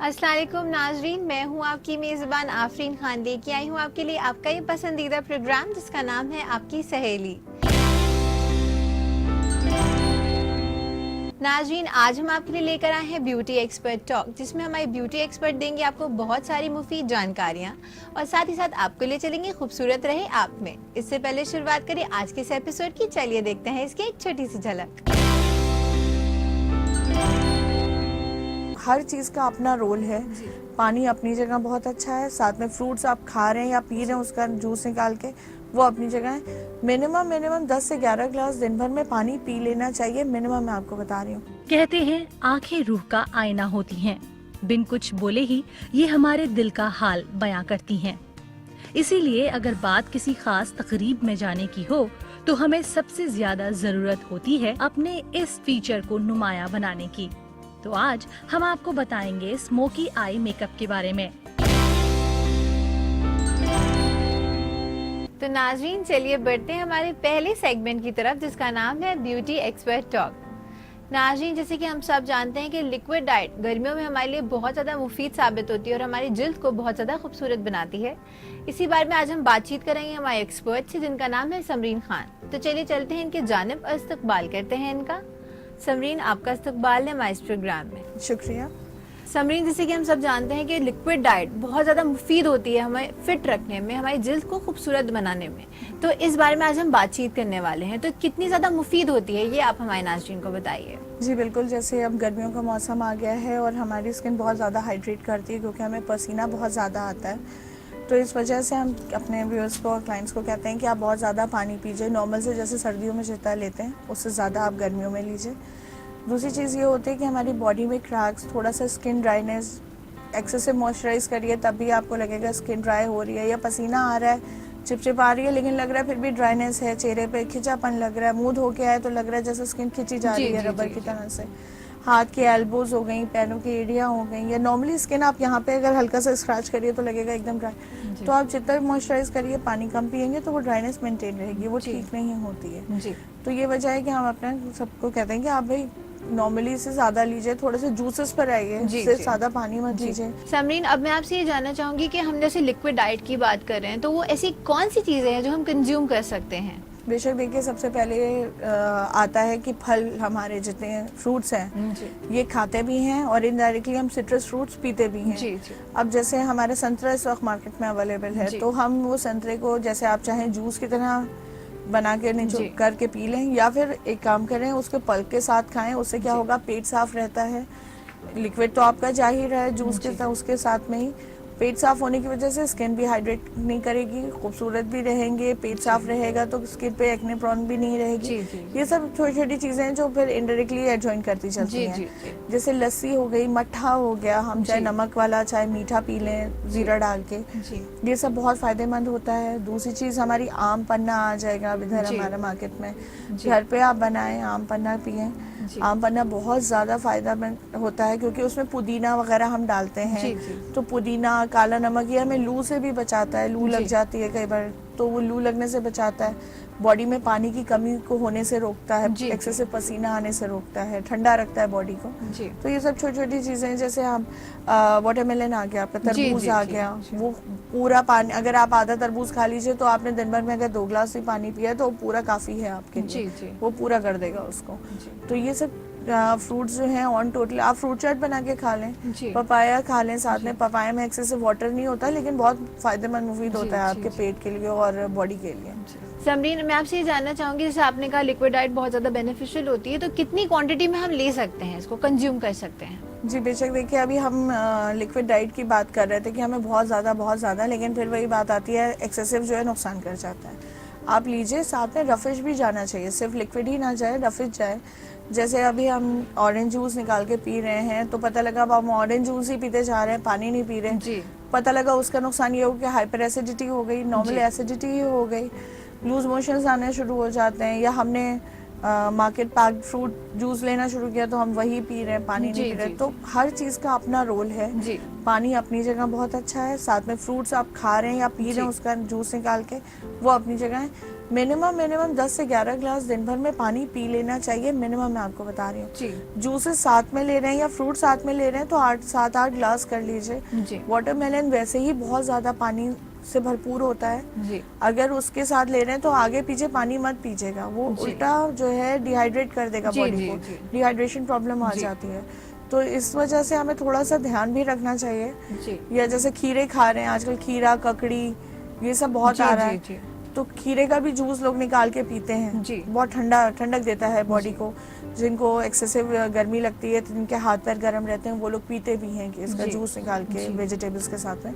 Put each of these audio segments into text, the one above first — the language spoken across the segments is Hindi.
अस्सलाम वालेकुम नाजरीन, मैं हूँ आपकी मेज़बान आफरीन खान। लेके आई हूँ आपके लिए आपका ये पसंदीदा प्रोग्राम जिसका नाम है आपकी सहेली। नाजरीन, आज हम आपके लिए लेकर आए हैं ब्यूटी एक्सपर्ट टॉक, जिसमें हमारे ब्यूटी एक्सपर्ट देंगे आपको बहुत सारी मुफीद जानकारियाँ और साथ ही साथ आपको ले चलेंगे खूबसूरत रहे आप में। इससे पहले शुरुआत करें आज के इस एपिसोड की। चलिए देखते हैं इसकी एक छोटी सी झलक। हर चीज़ का अपना रोल है। पानी अपनी जगह बहुत अच्छा है, साथ में फ्रूट्स आप खा रहे हैं या पी रहे हैं उसका जूस निकाल के, वो अपनी जगह है। मिनिमम 10 से 11 ग्लास दिन भर में पानी पी लेना चाहिए, मिनिमम मैं आपको बता रही हूँ। कहते हैं आंखें रूह का आईना होती हैं। बिन कुछ बोले ही ये हमारे दिल का हाल बयां करती हैं। इसीलिए अगर बात किसी खास तकरीब में जाने की हो तो हमें सबसे ज्यादा जरूरत होती है अपने इस फीचर को नुमायां बनाने की। तो आज हम आपको बताएंगे स्मोकी आई मेकअप के बारे में। तो नाजरीन, चलिए बढ़ते हैं हमारे पहले सेगमेंट की तरफ, जिसका नाम है ब्यूटी एक्सपर्ट टॉक। नाजरीन, जैसे कि हम सब जानते हैं कि लिक्विड डाइट गर्मियों में हमारे लिए बहुत ज़्यादा मुफीद साबित होती है और हमारी जिल्द को बहुत ज़्यादा खूबसूरत बनाती है। इसी बारे में आज हम बातचीत करेंगे हमारे एक्सपर्ट से, जिनका नाम है समरीन खान। तो चलिए चलते हैं इनके जानिब और इस्तकबाल करते हैं इनका। समरीन, आपका इस्तकबाल है हमारे इस प्रोग्राम में। शुक्रिया। समरीन, जैसे कि हम सब जानते हैं कि लिक्विड डाइट बहुत ज़्यादा मुफीद होती है हमें फिट रखने में, हमारी जिल्द को खूबसूरत बनाने में। तो इस बारे में आज हम बातचीत करने वाले हैं। तो कितनी ज़्यादा मुफीद होती है ये आप हमारे नाज़रीन को बताइए। जी बिल्कुल, जैसे अब गर्मियों का मौसम आ गया है और हमारी स्किन बहुत ज़्यादा हाइड्रेट करती है क्योंकि हमें पसीना बहुत ज़्यादा आता है। तो इस वजह से हम अपने व्यूअर्स को और क्लाइंट्स को कहते हैं कि आप बहुत ज़्यादा पानी पीजिए। नॉर्मल से जैसे सर्दियों में जितना लेते हैं उससे ज़्यादा आप गर्मियों में लीजिए। दूसरी चीज़ ये होती है कि हमारी बॉडी में क्रैक्स, थोड़ा सा स्किन ड्राइनेस, एक्सेसिव मॉइस्चराइज करिए तब भी आपको लगेगा स्किन ड्राई हो रही है, या पसीना आ रहा है, चिपचिप आ रही है लेकिन लग रहा है फिर भी ड्राइनेस है, चेहरे पे खिंचापन लग रहा है, मुंह धो के आए तो लग रहा है जैसे स्किन खिंची जा रही है रबर की तरह से। हाथ के एल्बोज हो गई, पैरों की एड़ियाँ हो गई, या नॉर्मली स्किन आप यहाँ पे अगर हल्का सा स्क्रैच करिए तो लगेगा एकदम ड्राई। तो आप जितना भी मॉइस्चराइज करिए, पानी कम पियेंगे तो वो ड्राइनेस मेंटेन रहेगी, वो ठीक नहीं होती है। तो ये वजह है कि हम अपने सबको कहते हैं कि आप भाई नॉर्मली से ज्यादा लीजिए, थोड़े से जूसेस पर आइए, सिर्फ सादा पानी मत लीजिए। समरीन, अब मैं आपसे ये जानना चाहूंगी कि हम जैसे लिक्विड डाइट की बात कर रहे हैं, तो वो ऐसी कौन सी चीजें हैं जो हम कंज्यूम कर सकते हैं? बेशक देखिए, सबसे पहले आता है कि फल, हमारे जितने फ्रूट्स हैं ये खाते भी हैं और इनडायरेक्टली हम सिट्रस फ्रूट्स पीते भी हैं। अब जैसे हमारे संतरा इस वक्त मार्केट में अवेलेबल है, तो हम वो संतरे को जैसे आप चाहें जूस की तरह बना के निचोड़ करके पी लें, या फिर एक काम करें उसके पल्प के साथ खाएं। उससे क्या होगा, पेट साफ रहता है। लिक्विड तो आपका जा ही रहा है जूस के साथ, उसके साथ में ही पेट साफ होने की वजह से स्किन भी हाइड्रेट नहीं करेगी, खूबसूरत भी रहेंगे। पेट साफ रहेगा तो स्किन पे एक्ने प्रॉन भी नहीं रहेगी। ये सब छोटी छोटी चीजें हैं जो फिर इनडायरेक्टली एडजॉइन करती चलती हैं। जैसे लस्सी हो गई, मट्ठा हो गया, हम चाहे नमक वाला चाहे मीठा पी लें जीरा डाल के, ये सब बहुत फायदेमंद होता है। दूसरी चीज हमारी आम पन्ना आ जाएगा अब इधर हमारे मार्केट में, घर पे आप बनाएं, आम पन्ना पिए। आम पन्ना बहुत ज़्यादा फायदेमंद होता है क्योंकि उसमें पुदीना वगैरह हम डालते हैं। तो पुदीना, काला नमक, ये हमें लू से भी बचाता है। लू लग जाती है कई बार, तो वो लू लगने से बचाता है। बॉडी में पानी की कमी को होने से रोकता है, एक्सेसिव पसीना आने से रोकता है, ठंडा रखता है बॉडी को। तो ये सब छोटी छोटी चीज़ें, जैसे हम वाटरमेलन आ गया, आपका तरबूज आ गया, वो पूरा पानी, अगर आप आधा तरबूज खा लीजिए तो आपने दिन भर में अगर 2 ग्लास भी पानी पिया तो पूरा काफ़ी है आपके लिए, वो पूरा कर देगा उसको। तो ये सब फ्रूट्स जो हैं ऑन टोटल, आप फ्रूट चाट बना के खा लें, पपाया खा लें साथ में। पपाया में एक्सेसिव वाटर नहीं होता लेकिन बहुत फायदेमंद मुफीद होता है आपके पेट के लिए और बॉडी के लिए। समरीन, मैं आपसे ये जानना चाहूंगी, जैसे आपने कहा लिक्विड डाइट बहुत ज्यादा बेनिफिशियल होती है, तो कितनी क्वांटिटी में हम ले सकते हैं, इसको कंज्यूम कर सकते हैं? जी बेशक देखिए, अभी हम लिक्विड डाइट की बात कर रहे थे कि हमें बहुत ज़्यादा, लेकिन फिर वही बात आती है, एक्सेसिव जो है नुकसान कर जाता है। आप लीजिए, साथ में रफिश भी जाना चाहिए, सिर्फ लिक्विड ही ना जाए, रफिश जाए। जैसे अभी हम ऑरेंज जूस निकाल के पी रहे हैं तो पता लगा अब हम ऑरेंज जूस ही पीते जा रहे हैं, पानी नहीं पी रहे। पता लगा उसका नुकसान ये हो कि हाइपर एसिडिटी हो गई, नॉर्मल एसिडिटी ही हो गई, लूज मोशंस आने शुरू हो जाते हैं। या हमने मार्केट पैक्ड फ्रूट जूस लेना शुरू किया तो हम वही पी रहे हैं, पानी नहीं पी रहे। तो हर चीज़ का अपना रोल है। पानी अपनी जगह बहुत अच्छा है, साथ में फ्रूट्स आप खा रहे हैं या पी रहे हैं उसका जूस निकाल के, वो अपनी जगह है। मिनिमम 10 से 11 ग्लास दिन भर में पानी पी लेना चाहिए मिनिमम, मैं आपको बता रही हूँ। जी। जूसेस साथ में ले रहे हैं या फ्रूट साथ में ले रहे हैं तो 7-8 ग्लास कर लीजिए। वाटरमेलन वैसे ही बहुत ज्यादा पानी से भरपूर होता है जी। अगर उसके साथ ले रहे हैं तो आगे पीछे पानी मत पीजिएगा, वो उल्टा जो है डिहाइड्रेट कर देगा बॉडी को, डिहाइड्रेशन प्रॉब्लम आ जाती है। तो इस वजह से हमें थोड़ा सा ध्यान भी रखना चाहिए जी। या जैसे खीरे खा रहे हैं आजकल, खीरा ककड़ी ये सब बहुत आ रहा है, तो खीरे का भी जूस लोग निकाल के पीते हैं जी। बहुत ठंडक देता है बॉडी को। जिनको एक्सेसिव गर्मी लगती है, जिनके हाथ पैर गर्म रहते हैं, वो लोग पीते भी हैं कि इसका जूस निकाल के वेजिटेबल्स के साथ में,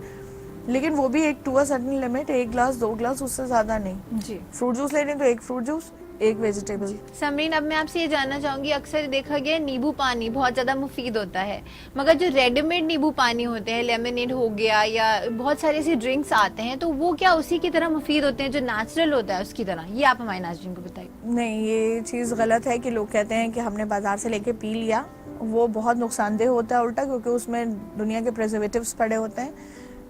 लेकिन वो भी एक to a certain limit, 1 glass 2 glass, उससे ज्यादा नहीं जी। फ्रूट जूस ले रहे हैं तो 1 फ्रूट जूस 1 वेजिटेबल। समरीन, अब मैं आपसे ये जानना चाहूंगी, अक्सर देखा गया नींबू पानी बहुत ज्यादा मुफीद होता है, मगर जो रेडीमेड नींबू पानी होते हैं, लेमनेड हो गया या बहुत सारे ऐसे ड्रिंक्स आते हैं, तो वो क्या उसी की तरह मुफीद होते हैं जो नेचुरल होता है उसकी तरह? ये आप हमारे नाज़रीन को बताइए। नहीं, ये चीज गलत है कि लोग कहते हैं कि हमने बाजार से लेके पी लिया, वो बहुत नुकसानदेह होता है उल्टा, क्योंकि उसमें दुनिया के प्रिजर्वेटिव्स पड़े होते हैं।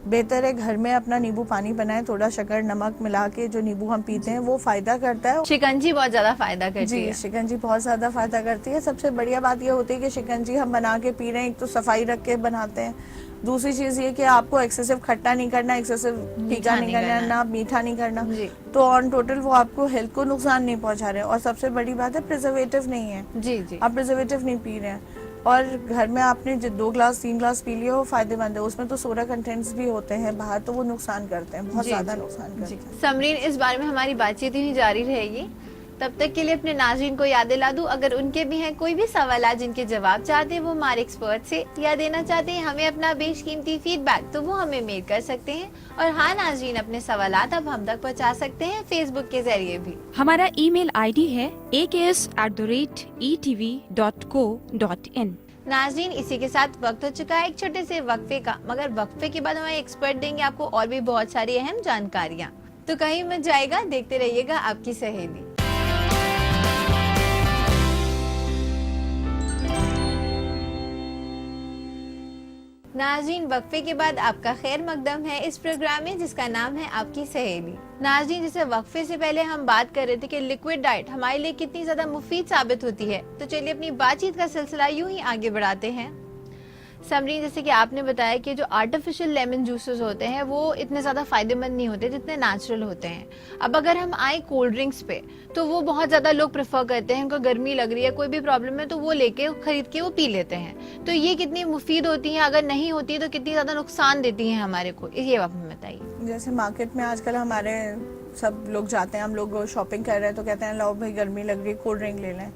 बेहतर है घर में अपना नींबू पानी बनाएं, थोड़ा शक्कर नमक मिला के जो नींबू हम पीते हैं वो फायदा करता है। शिकंजी बहुत ज्यादा फायदा करती है। शिकंजी बहुत ज्यादा फायदा करती है। सबसे बढ़िया बात ये होती है कि शिकंजी हम बना के पी रहे हैं, एक तो सफाई रख के बनाते हैं, दूसरी चीज ये कि आपको एक्सेसिव खट्टा नहीं करना, एक्सेसिव तीखा नहीं करना, ना मीठा नहीं करना, तो ऑन टोटल वो आपको हेल्थ को नुकसान नहीं पहुंचा रहे। और सबसे बड़ी बात है प्रिजर्वेटिव नहीं है जी। आप प्रिजर्वेटिव नहीं पी रहे हैं, और घर में आपने जो 2 ग्लास 3 ग्लास पी लिए वो फायदेमंद है। उसमें तो सोडा कंटेंट्स भी होते हैं बाहर, तो वो नुकसान करते हैं, बहुत ज्यादा नुकसान करते हैं। समरीन, इस बारे में हमारी बातचीत ही जारी रहेगी, तब तक के लिए अपने नाज़रीन को याद दिला दूं, अगर उनके भी हैं कोई भी सवाल जिनके जवाब चाहते हैं वो हमारे एक्सपर्ट से या देना चाहते हैं हमें अपना बेशकीमती फीडबैक, तो वो हमें मेल कर सकते हैं। और हाँ नाज़रीन, अपने सवालात अब हम तक पहुंचा सकते हैं फेसबुक के जरिए भी। हमारा ईमेल आईडी है aks@etv.co.in। नाज़रीन, इसी के साथ वक्त हो चुका है एक छोटे से वक्फे का, मगर वक्फे के बाद हमारे एक्सपर्ट देंगे आपको और भी बहुत सारी अहम जानकारियाँ, तो कहीं मत जाएगा, देखते रहिएगा आपकी सहेली। नाज़रीन, वक्फे के बाद आपका खैर मकदम है इस प्रोग्राम में जिसका नाम है आपकी सहेली। नाज़रीन, जैसे वक्फे से पहले हम बात कर रहे थे कि लिक्विड डाइट हमारे लिए कितनी ज्यादा मुफीद साबित होती है, तो चलिए अपनी बातचीत का सिलसिला यूं ही आगे बढ़ाते हैं। समरीन, जैसे कि आपने बताया कि जो आर्टिफिशियल लेमन जूसेस होते हैं वो इतने ज़्यादा फायदेमंद नहीं होते जितने नेचुरल होते हैं। अब अगर हम आए कोल्ड ड्रिंक्स पे, तो वो बहुत ज़्यादा लोग प्रेफर करते हैं, उनको गर्मी लग रही है, कोई भी प्रॉब्लम है तो वो लेके खरीद के वो पी लेते हैं। तो ये कितनी मुफीद होती हैं, अगर नहीं होती तो कितनी ज़्यादा नुकसान देती हैं हमारे को, ये आप हमें बताइए। जैसे मार्केट में आजकल हमारे सब लोग जाते हैं, हम लोग शॉपिंग कर रहे हैं तो कहते हैं लो भाई गर्मी लग रही है कोल्ड ड्रिंक ले लें।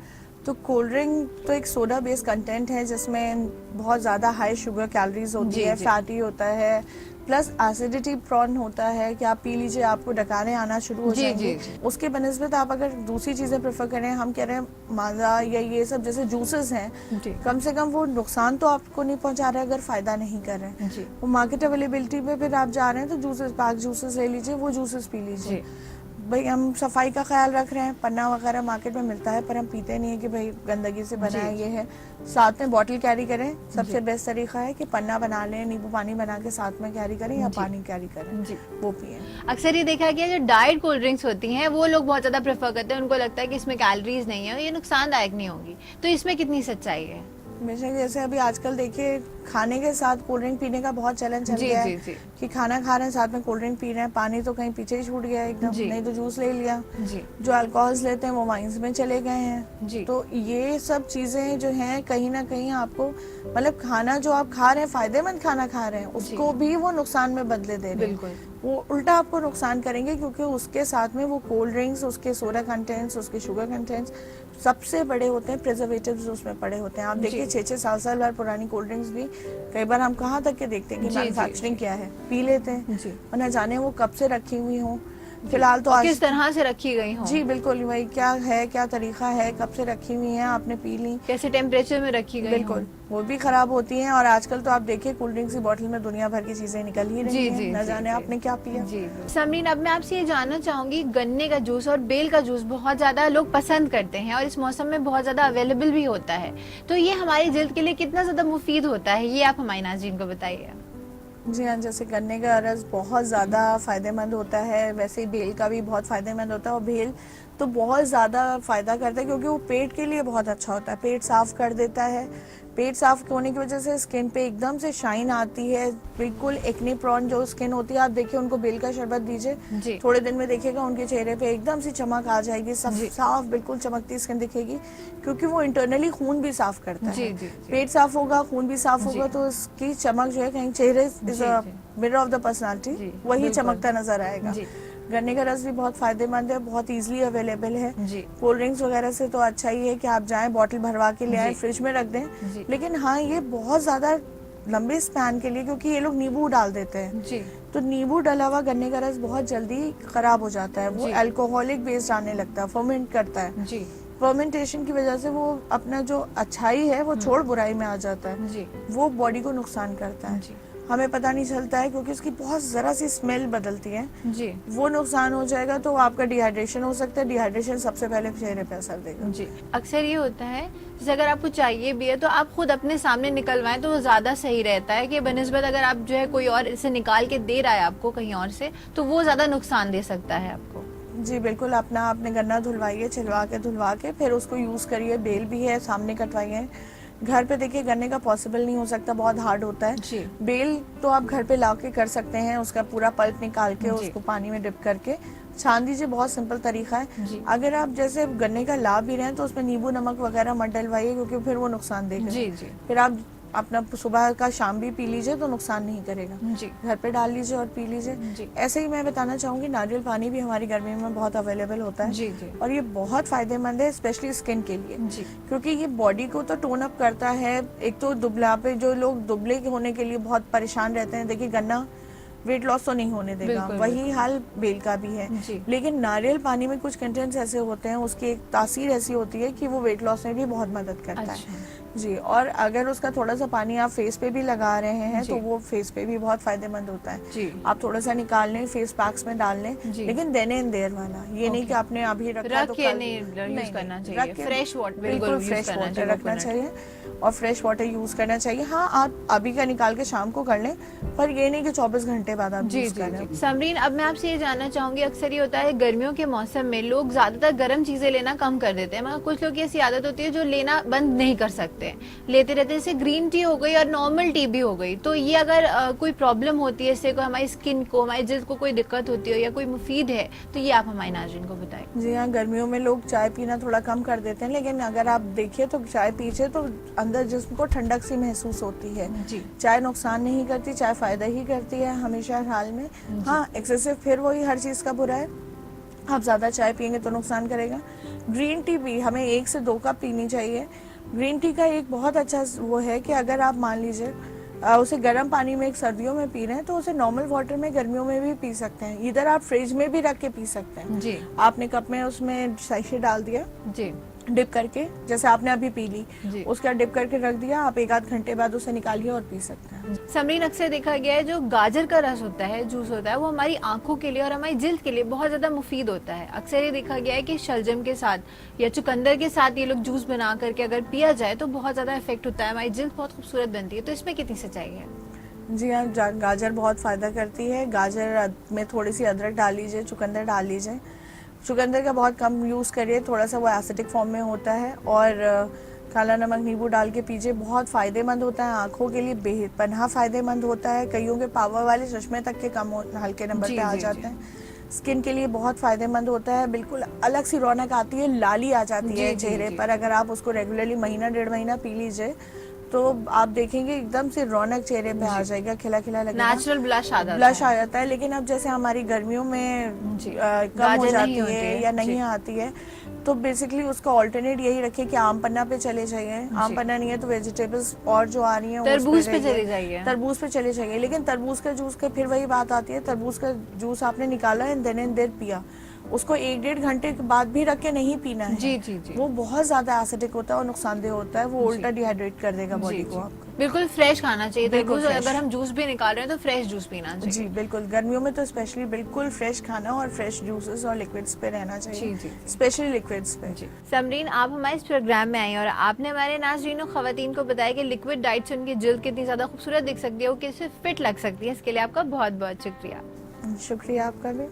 तो कोल्ड ड्रिंक तो एक सोडा बेस्ड कंटेंट है जिसमें बहुत ज़्यादा हाई शुगर कैलोरीज होती है, फैटी होता है, प्लस एसिडिटी प्रॉन होता है कि आप पी लीजिए आपको डकारे आना शुरू हो जाएंगे। उसके बनस्बत आप अगर दूसरी चीज़ें प्रेफर करें, हम कह रहे हैं माजा या ये सब जैसे जूसेस हैं, कम से कम वो नुकसान तो आपको नहीं पहुंचा रहे अगर फायदा नहीं कर रहे हैं। वो मार्केट अवेलेबिलिटी पे फिर आप जा रहे हैं तो जूसेस, पैक जूसेस ले लीजिए, वो जूसेस पी लीजिए। भाई हम सफाई का ख्याल रख रहे हैं, पन्ना वगैरह मार्केट में मिलता है पर हम पीते नहीं है कि भाई गंदगी से बना है, ये है। साथ में बॉटल कैरी करें, सबसे बेस्ट तरीका है कि पन्ना बना लें, नींबू पानी बना के साथ में कैरी करें या पानी कैरी करें, वो पिए। अक्सर ये देखा गया जो डाइट कोल्ड ड्रिंक्स होती हैं वो लोग बहुत ज्यादा प्रेफर करते हैं, उनको लगता है कि इसमें कैलोरीज नहीं है, ये नुकसानदायक नहीं होगी, तो इसमें कितनी सच्चाई है? बेशक, जैसे अभी आजकल देखिए खाने के साथ कोल्ड ड्रिंक पीने का बहुत चलन चल गया है कि खाना खा रहे हैं साथ में कोल्ड ड्रिंक पी रहे हैं, पानी तो कहीं पीछे ही छूट गया एकदम, नहीं तो जूस ले लिया। जो अल्कोहल्स लेते हैं वो वाइन्स में चले गए हैं। तो ये सब चीजें जो हैं कहीं ना कहीं आपको, मतलब खाना जो आप खा रहे हैं, फायदेमंद खाना खा रहे हैं, उसको भी वो नुकसान में बदले दे रहे हैं, वो उल्टा आपको नुकसान करेंगे, क्योंकि उसके साथ में वो कोल्ड ड्रिंक्स, उसके सोडा कंटेंट्स, उसके शुगर कंटेंट्स सबसे बड़े होते हैं, प्रिजर्वेटिव्स उसमें पड़े होते हैं। आप देखिए 6-6 साल बार पुरानी कोल्ड ड्रिंक्स भी कई बार हम कहाँ तक के देखते हैं कि मैन्युफैक्चरिंग क्या है, पी लेते हैं और न जाने वो कब से रखी हुई हो। फिलहाल तो किस तरह से रखी गई हो, जी बिल्कुल, वही क्या है, क्या तरीका है, कब से रखी हुई है, आपने पी ली, कैसे टेम्परेचर में रखी गई, बिल्कुल वो भी खराब होती हैं। और आजकल तो आप देखिए कोल्ड ड्रिंक्स की बोतल में दुनिया भर की चीजें निकल ही रही हैं, न जाने आपने क्या पिया। समरीन, अब मैं आपसे ये जानना चाहूंगी, गन्ने का जूस और बेल का जूस बहुत ज्यादा लोग पसंद करते हैं और इस मौसम में बहुत ज्यादा अवेलेबल भी होता है, तो ये हमारी जिल्द के लिए कितना ज्यादा मुफीद होता है, ये आप हमारे नाज़रीन को बताइए। जी हाँ, जैसे गन्ने का रस बहुत ज़्यादा फायदेमंद होता है, वैसे ही बेल का भी बहुत फायदेमंद होता है। और बेल तो बहुत ज़्यादा फायदा करता है क्योंकि वो पेट के लिए बहुत अच्छा होता है, पेट साफ कर देता है। पेट साफ होने की वजह से स्किन पे एकदम से शाइन आती है, बिल्कुल एक्ने प्रोन जो स्किन होती है, आप देखिए उनको बेल का शरबत दीजिए, थोड़े दिन में देखिएगा उनके चेहरे पे एकदम से चमक आ जाएगी, साफ बिल्कुल चमकती स्किन दिखेगी, क्योंकि वो इंटरनली खून भी साफ करता है। पेट साफ होगा, खून भी साफ होगा, तो उसकी चमक जो है कहीं चेहरे is a mirror of the personality, वही चमकता नजर आएगा। गन्ने का रस भी बहुत फायदेमंद है, बहुत इजीली अवेलेबल है। कोल्ड ड्रिंक्स वगैरह से तो अच्छा ही है कि आप जाएं बॉटल भरवा के ले आए, फ्रिज में रख दें। लेकिन हाँ, ये बहुत ज्यादा लंबे स्पैन के लिए, क्योंकि ये लोग नींबू डाल देते हैं, तो नींबू डला हुआ गन्ने का रस बहुत जल्दी खराब हो जाता है, वो अल्कोहलिक बेस्ड आने लगता है, फर्मेंट करता है। फर्मेंटेशन की वजह से वो अपना जो अच्छाई है वो छोड़ बुराई में आ जाता है, वो बॉडी को नुकसान करता है। हमें पता नहीं चलता है क्योंकि उसकी बहुत जरा सी स्मेल बदलती है, वो नुकसान हो जाएगा, तो आपका डिहाइड्रेशन हो सकता है। डिहाइड्रेशन सबसे पहले चेहरे पे असर देगा। अक्सर ये होता है जैसे अगर आपको चाहिए भी है तो आप खुद अपने सामने निकलवाएं तो वो ज्यादा सही रहता है कि बनिस्बत अगर आप जो है कोई और इसे निकाल के दे रहा है आपको कहीं और से, तो वो ज्यादा नुकसान दे सकता है आपको। जी बिल्कुल, अपना आपने गन्ना धुलवाइए, धुलवा के फिर उसको यूज करिए। बेल भी है, सामने कटवाइए। घर पे देखिए गन्ने का पॉसिबल नहीं हो सकता, बहुत हार्ड होता है। बेल तो आप घर पे ला के कर सकते हैं, उसका पूरा पल्प निकाल के उसको पानी में डिप करके छान दीजिए, बहुत सिंपल तरीका है। अगर आप जैसे गन्ने का ला भी रहे हैं तो उसमें नींबू नमक वगैरह मत डलवाइए, क्योंकि फिर वो नुकसान देगा। फिर आप अपना सुबह का शाम भी पी लीजिए तो नुकसान नहीं करेगा। घर पे डाल लीजिए और पी लीजिए। ऐसे ही मैं बताना चाहूंगी, नारियल पानी भी हमारी गर्मी में बहुत अवेलेबल होता है, और ये बहुत फायदेमंद है, स्पेशली स्किन के लिए, क्योंकि ये बॉडी को तो टोन अप करता है। एक तो दुबलापे, जो लोग दुबले होने के लिए बहुत परेशान रहते हैं, देखिए गन्ना वेट लॉस तो नहीं होने देगा, वही हाल बेल का भी है। लेकिन नारियल पानी में कुछ कंटेंट्स ऐसे होते हैं, उसकी एक तासीर ऐसी होती है कि वो वेट लॉस में भी बहुत मदद करता है। जी, और अगर उसका थोड़ा सा पानी आप फेस पे भी लगा रहे हैं तो वो फेस पे भी बहुत फायदेमंद होता है। आप थोड़ा सा निकाल लें, फेस पैक्स में डाल लें, लेकिन देन एंड देयर वाला, ये नहीं कि आपने अभी रखा तो कल यूज करना चाहिए। फ्रेश वाटर, बिल्कुल फ्रेश वाटर रखना चाहिए और फ्रेश वाटर यूज करना चाहिए। हाँ, आप अभी का निकाल के शाम को कर लें, पर ये नहीं कि 24 घंटे बाद आप यूज करें। समरीन, अब मैं आपसे ये जानना चाहूंगी, अक्सर ये होता है गर्मियों के मौसम में लोग ज्यादातर गर्म चीजें लेना कम कर देते हैं, मगर कुछ लोग की ऐसी आदत होती है जो लेना बंद नहीं कर सकते, लेते रहते हैं। जैसे ग्रीन टी हो गई और नॉर्मल टी भी हो गई, तो ये अगर कोई प्रॉब्लम होती है, इससे कोई हमारी स्किन को, हमारी जिल्द को कोई दिक्कत होती है या कोई मुफीद है, तो ये आप हमारे नाज़रीन को बताएं। जी हाँ, गर्मियों में लोग चाय पीना थोड़ा कम कर देते हैं, लेकिन अगर आप देखिए तो चाय पीछे तो अंदर जिस्म को ठंडक सी महसूस होती है। चाय नुकसान नहीं करती, चाय फायदा ही करती है हमेशा हाल में। हाँ, एक्सेसिव फिर वही हर चीज का बुरा है, आप ज्यादा चाय पियेंगे तो नुकसान करेगा। ग्रीन टी भी हमें 1 से 2 कप पीनी चाहिए। ग्रीन टी का एक बहुत अच्छा वो है कि अगर आप मान लीजिए उसे गर्म पानी में एक सर्दियों में पी रहे हैं, तो उसे नॉर्मल वाटर में गर्मियों में भी पी सकते हैं। इधर आप फ्रिज में भी रख के पी सकते हैं। आपने कप में उसमें सैशे डाल दिया, डिप करके, जैसे आपने अभी पी ली, उसका डिप करके रख दिया, आप 1 आध घंटे बाद उसे निकालिए और पी सकते हैं। समरीन, अक्सर देखा गया है जो गाजर का रस होता है, जूस होता है, वो हमारी आंखों के लिए और हमारी जिल्द के लिए बहुत ज्यादा मुफीद होता है। अक्सर ये देखा गया है कि शलजम के साथ या चुकंदर के साथ ये लोग जूस बना करके अगर पिया जाए तो बहुत ज्यादा इफेक्ट होता है, हमारी जिल्द बहुत खूबसूरत बनती है। तो इसमें कितनी सच्चाई है? जी हाँ, गाजर बहुत फायदा करती है। गाजर में थोड़ी सी अदरक डाल लीजिए, चुकंदर डाल लीजिए। चुकंदर का बहुत कम यूज़ करिए, थोड़ा सा वो एसिडिक फॉर्म में होता है, और काला नमक नींबू डाल के पीजिए, बहुत फ़ायदेमंद होता है। आंखों के लिए बेपनाह फ़ायदेमंद होता है, कईयों के पावर वाले चश्मे तक के कम हल्के नंबर पे आ जाते हैं। स्किन के लिए बहुत फ़ायदेमंद होता है, बिल्कुल अलग सी रौनक आती है, लाली आ जाती है चेहरे पर। अगर आप उसको रेगुलरली महीना 1.5 महीना पी लीजिए तो आप देखेंगे एकदम से रौनक चेहरे पे आ जाएगा, खिला खिला लगेगा, नेचुरल ब्लश आ जाता है। लेकिन अब जैसे हमारी गर्मियों में कम हो जाती है या नहीं आती है, तो बेसिकली उसका ऑल्टरनेट यही रखिए कि आम पन्ना पे चले जाइए। आम पन्ना नहीं है तो वेजिटेबल्स और जो आ रही हैं तरबूज पे चले जाइए, तरबूज पे चले जाइए। लेकिन तरबूज का जूस का फिर वही बात आती है, तरबूज का जूस आपने निकाला एंड देर पिया, उसको 1-1.5 घंटे के बाद भी रख के नहीं पीना है। वो बहुत ज्यादा एसिडिक होता है और नुकसानदेह होता है, वो उल्टा डिहाइड्रेट कर देगा बॉडी को आपको। बिल्कुल फ्रेश खाना चाहिए। बिल्कुल देखो fresh। अगर हम जूस भी निकाल रहे हैं तो फ्रेश जूस पीना चाहिए। जी बिल्कुल, गर्मियों में तो स्पेशली बिल्कुल फ्रेश खाना और फ्रेश जूसेस और लिक्विड्स पे रहना चाहिए। जी। स्पेशली लिक्विड्स पे। जी समरीन, आप हमारे इस प्रोग्राम में आई और आपने हमारे नाज़रीन और ख़वातीन को बताया कि लिक्विड डाइट से उनकी जल्द कितनी ज़्यादा खूबसूरत दिख सकती है, वो कैसे फिट लग सकती है। इसके लिए आपका बहुत बहुत शुक्रिया। शुक्रिया आपका भी।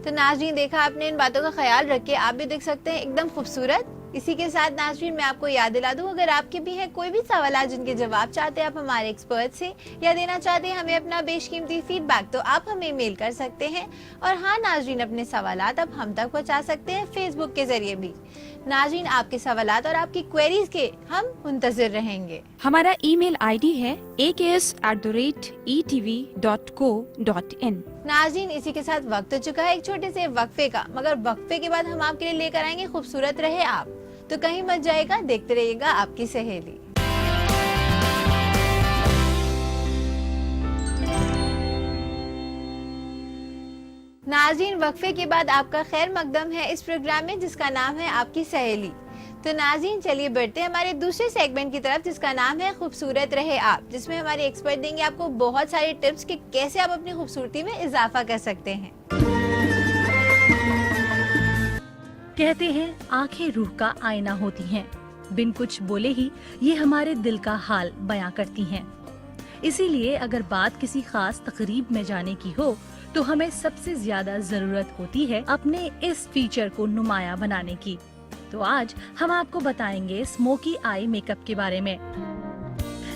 तो नाज़रीन, देखा आपने, इन बातों का ख्याल रख के आप भी दिख सकते हैं एकदम खूबसूरत। इसी के साथ नाज़रीन मैं आपको याद दिला दूं, अगर आपके भी हैं कोई भी सवाल जिनके जवाब चाहते हैं आप हमारे एक्सपर्ट से या देना चाहते हैं हमें अपना बेशकीमती फीडबैक, तो आप हमें मेल कर सकते हैं। और हाँ नाज़रीन, अपने सवालात आप हम तक पहुंचा सकते हैं फेसबुक के जरिए भी। नाज़रीन, आपके सवालात और आपकी क्वेरीज के हम मुंतज़िर रहेंगे। हमारा ईमेल आईडी है aks@etv.co.in। नाज़रीन, इसी के साथ वक्त हो चुका है एक छोटे से वक्फे का, मगर वक्फे के बाद हम आपके लिए लेकर आएंगे खूबसूरत रहे आप, तो कहीं मत जाएगा, देखते रहिएगा आपकी सहेली। नाज़रीन, वक्फे के बाद आपका खैर मकदम है इस प्रोग्राम में जिसका नाम है आपकी सहेली। तो नाज़रीन चलिए बढ़ते हैं हमारे दूसरे सेगमेंट की तरफ जिसका नाम है खूबसूरत रहे आप, जिसमें हमारे एक्सपर्ट देंगे आपको बहुत सारे टिप्स कि कैसे आप अपनी खूबसूरती में इजाफा कर सकते हैं। कहते हैं आंखें रूह का आईना होती हैं, बिन कुछ बोले ही ये हमारे दिल का हाल बयां करती हैं। इसीलिए अगर बात किसी खास तकरीब में जाने की हो तो हमें सबसे ज्यादा जरूरत होती है अपने इस फीचर को नुमाया बनाने की। तो आज हम आपको बताएंगे स्मोकी आई मेकअप के बारे में,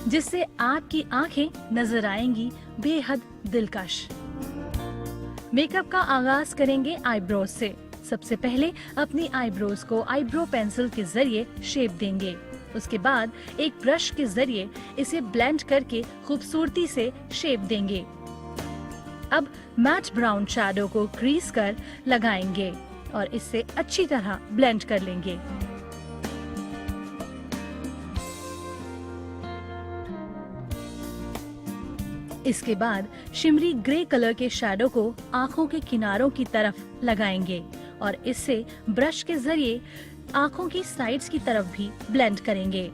जिससे आपकी आंखें नजर आएंगी बेहद दिलकश। मेकअप का आगाज करेंगे आईब्रोज से। सबसे पहले अपनी आईब्रोज को आईब्रो पेंसिल के जरिए शेप देंगे। उसके बाद एक ब्रश के जरिए इसे ब्लेंड करके खूबसूरती से शेप देंगे। अब मैट ब्राउन शैडो को क्रीज कर लगाएंगे और इससे अच्छी तरह ब्लेंड कर लेंगे। इसके बाद शिमरी ग्रे कलर के शैडो को आंखों के किनारों की तरफ लगाएंगे और इससे ब्रश के जरिए आंखों की साइड्स की तरफ भी ब्लेंड करेंगे।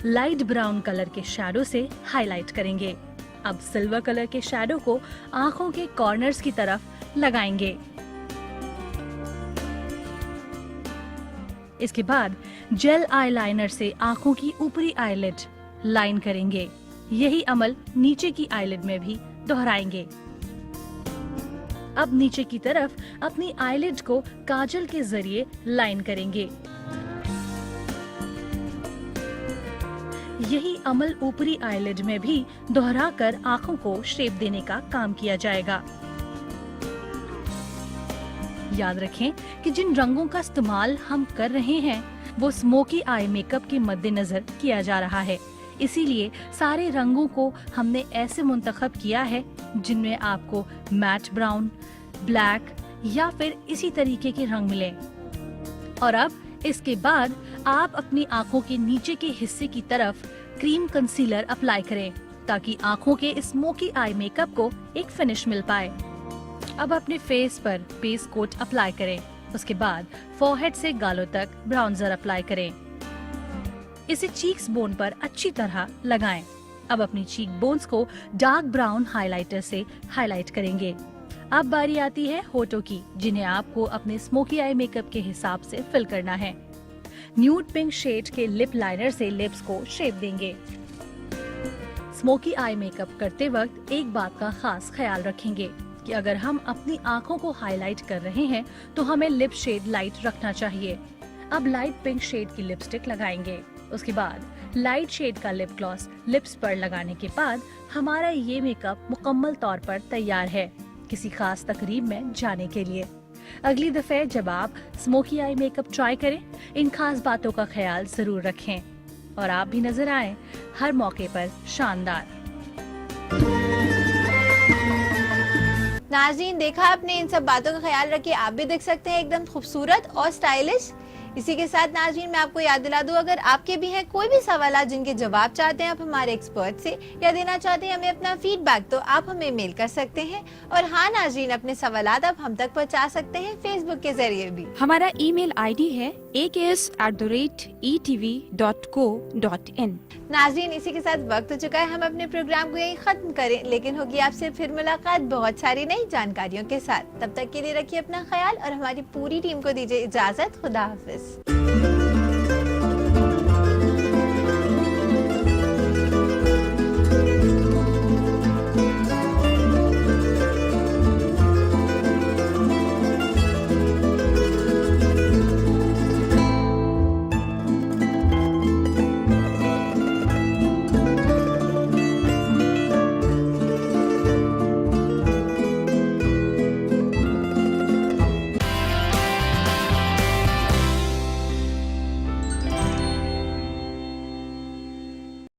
लाइट ब्राउन कलर के शैडो से हाईलाइट करेंगे। अब सिल्वर कलर के शैडो को आंखों के कॉर्नर्स की तरफ लगाएंगे। इसके बाद जेल आईलाइनर से आंखों की ऊपरी आईलिड लाइन करेंगे। यही अमल नीचे की आईलिड में भी दोहराएंगे। अब नीचे की तरफ अपनी आईलिड को काजल के जरिए लाइन करेंगे। यही अमल ऊपरी आईलिड में भी दोहराकर आंखों को शेप देने का काम किया जाएगा। याद रखें कि जिन रंगों का इस्तेमाल हम कर रहे हैं वो स्मोकी आई मेकअप के मद्देनजर किया जा रहा है। इसीलिए सारे रंगों को हमने ऐसे मुंतखब किया है जिनमें आपको मैट ब्राउन, ब्लैक या फिर इसी तरीके के रंग मिले। और अब इसके बाद आप अपनी आंखों के नीचे के हिस्से की तरफ क्रीम कंसीलर अप्लाई करें ताकि आंखों के स्मोकी आई मेकअप को एक फिनिश मिल पाए। अब अपने फेस पर बेस कोट अप्लाई करें। उसके बाद फोरहेड से गालों तक ब्राउन्जर अप्लाई करें। इसे चीक्स बोन पर अच्छी तरह लगाएं। अब अपनी चीक बोन्स को डार्क ब्राउन हाइलाइटर से हाईलाइट करेंगे। अब बारी आती है होठों की, जिन्हें आपको अपने स्मोकी आई मेकअप के हिसाब से फिल करना है। न्यूड पिंक शेड के लिप लाइनर से लिप्स को शेप देंगे। स्मोकी आई मेकअप करते वक्त एक बात का खास ख्याल रखेंगे कि अगर हम अपनी आंखों को हाईलाइट कर रहे हैं तो हमें लिप शेड लाइट रखना चाहिए। अब लाइट पिंक शेड की लिपस्टिक लगाएंगे। उसके बाद लाइट शेड का लिप ग्लॉस लिप्स पर लगाने के बाद हमारा ये मेकअप मुकम्मल तौर पर तैयार है किसी खास तकरीब में जाने के लिए। अगली दफे जब आप स्मोकी आई मेकअप ट्राई करें, इन खास बातों का ख्याल जरूर रखें और आप भी नजर आए हर मौके पर शानदार। नाज़रीन, देखा आपने, इन सब बातों का ख्याल रखिए, आप भी देख सकते हैं एकदम खूबसूरत और स्टाइलिश। इसी के साथ नाज़रीन मैं आपको याद दिला दूं, अगर आपके भी हैं कोई भी सवाल जिनके जवाब चाहते हैं आप हमारे एक्सपर्ट से या देना चाहते हैं हमें अपना फीडबैक, तो आप हमें मेल कर सकते हैं। और हाँ नाज़रीन, अपने सवाल आप हम तक पहुंचा सकते हैं फेसबुक के जरिए भी। हमारा ईमेल आईडी है aks@etv.co.in। नाज़रीन, इसी के साथ वक्त हो चुका है हम अपने प्रोग्राम को यहीं खत्म करें, लेकिन होगी आपसे फिर मुलाकात बहुत सारी नई जानकारियों के साथ। तब तक के लिए रखिए अपना ख्याल और हमारी पूरी टीम को दीजिए इजाजत। खुदा हाफिज।